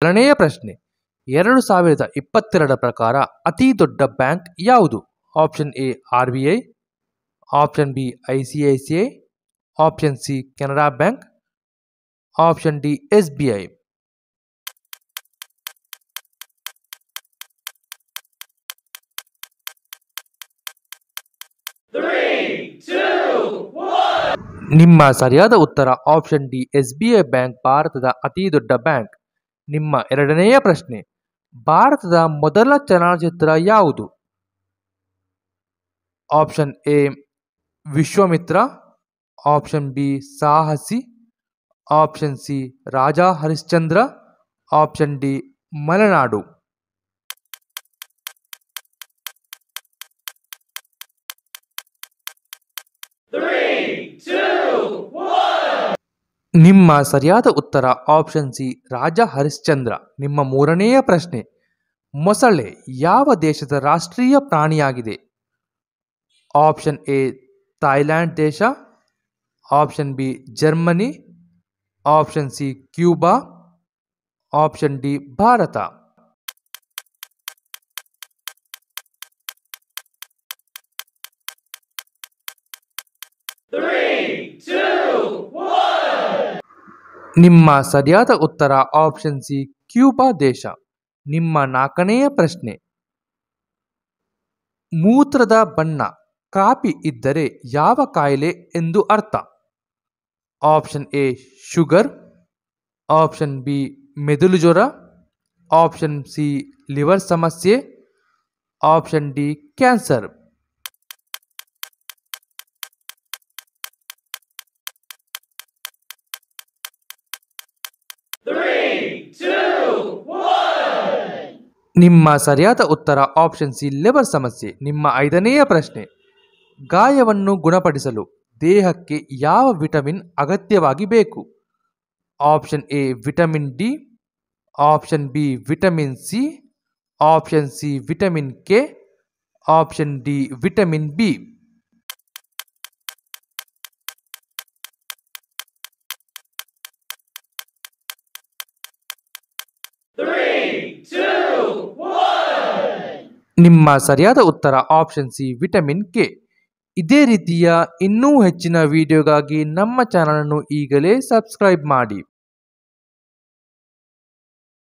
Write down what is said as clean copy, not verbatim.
ಮೊದಲನೆಯ ಪ್ರಶ್ನೆ, 2022 ಪ್ರಕಾರ ಅತಿ ದೊಡ್ಡ ಬ್ಯಾಂಕ್ ಯಾವುದು? Option A RBI, option B ICICI, option C Canara bank, option D SBI. ನಿಮ್ಮ ಸರಿಯಾದ ಉತ್ತರ ಆಪ್ಷನ್ ಡಿ SBI ಬ್ಯಾಂಕ್ ಭಾರತದ ಅತಿ ದೊಡ್ಡ ಬ್ಯಾಂಕ್. ನಿಮ್ಮ ಎರಡನೆಯ ಪ್ರಶ್ನೆ, ಭಾರತದ ಮೊದಲ ಚಲನಚಿತ್ರ ಯಾವುದು? Option A Vishwamitra, option B Sahasi, option C Raja Harishchandra, option D Malenadu. ನಿಮ್ಮ ಸರಿಯಾದ ಉತ್ತರ ಆಪ್ಷನ್ ಸಿ ರಾಜಾ ಹರಿಶ್ಚಂದ್ರ. ನಿಮ್ಮ ಮೂರನೆಯ ಪ್ರಶ್ನೆ, ಮೊಸಳೆ ಯಾವ ದೇಶದ ರಾಷ್ಟ್ರೀಯ ಪ್ರಾಣಿಯಾಗಿದೆ? ಆಪ್ಷನ್ ಎ ಥೈಲ್ಯಾಂಡ್ ದೇಶ, option B Germany, option C Cuba, option D Bharat. ನಿಮ್ಮ ಸರಿಯಾದ ಉತ್ತರ ಆಪ್ಷನ್ ಸಿ ಕ್ಯೂಬಾ ದೇಶ. ನಿಮ್ಮ ನಾಲ್ಕನೆಯ ಪ್ರಶ್ನೆ, ಮೂತ್ರದ ಬಣ್ಣ ಕಾಪಿ ಇದ್ದರೆ ಯಾವ ಕಾಯಿಲೆ ಎಂದು ಅರ್ಥ? Option A sugar, option B ಮೆದುಳು ಜ್ವರ, ಆಪ್ಷನ್ ಸಿ ಲಿವರ್ ಸಮಸ್ಯೆ, ಆಪ್ಷನ್ ಡಿ ಕ್ಯಾನ್ಸರ್. ನಿಮ್ಮ ಸರಿಯಾದ ಉತ್ತರ ಆಪ್ಷನ್ ಸಿ ಲಿವರ್ ಸಮಸ್ಯೆ. ನಿಮ್ಮ ಐದನೆಯ ಪ್ರಶ್ನೆ, ಗಾಯವನ್ನು ಗುಣಪಡಿಸಲು ದೇಹಕ್ಕೆ ಯಾವ ವಿಟಮಿನ್ ಅಗತ್ಯವಾಗಿ ಬೇಕು? Option A vitamin D, option B vitamin C, option C vitamin K, option D vitamin B. ನಿಮ್ಮ ಸರಿಯಾದ ಉತ್ತರ ಆಪ್ಷನ್ ಸಿ ವಿಟಮಿನ್ ಕೆ. ಇದೇ ರೀತಿಯ ಇನ್ನೂ ಹೆಚ್ಚಿನ ವಿಡಿಯೋಗಾಗಿ ನಮ್ಮ ಚಾನಲ್ ಅನ್ನು ಈಗಲೇ ಸಬ್ಸ್ಕ್ರೈಬ್ ಮಾಡಿ.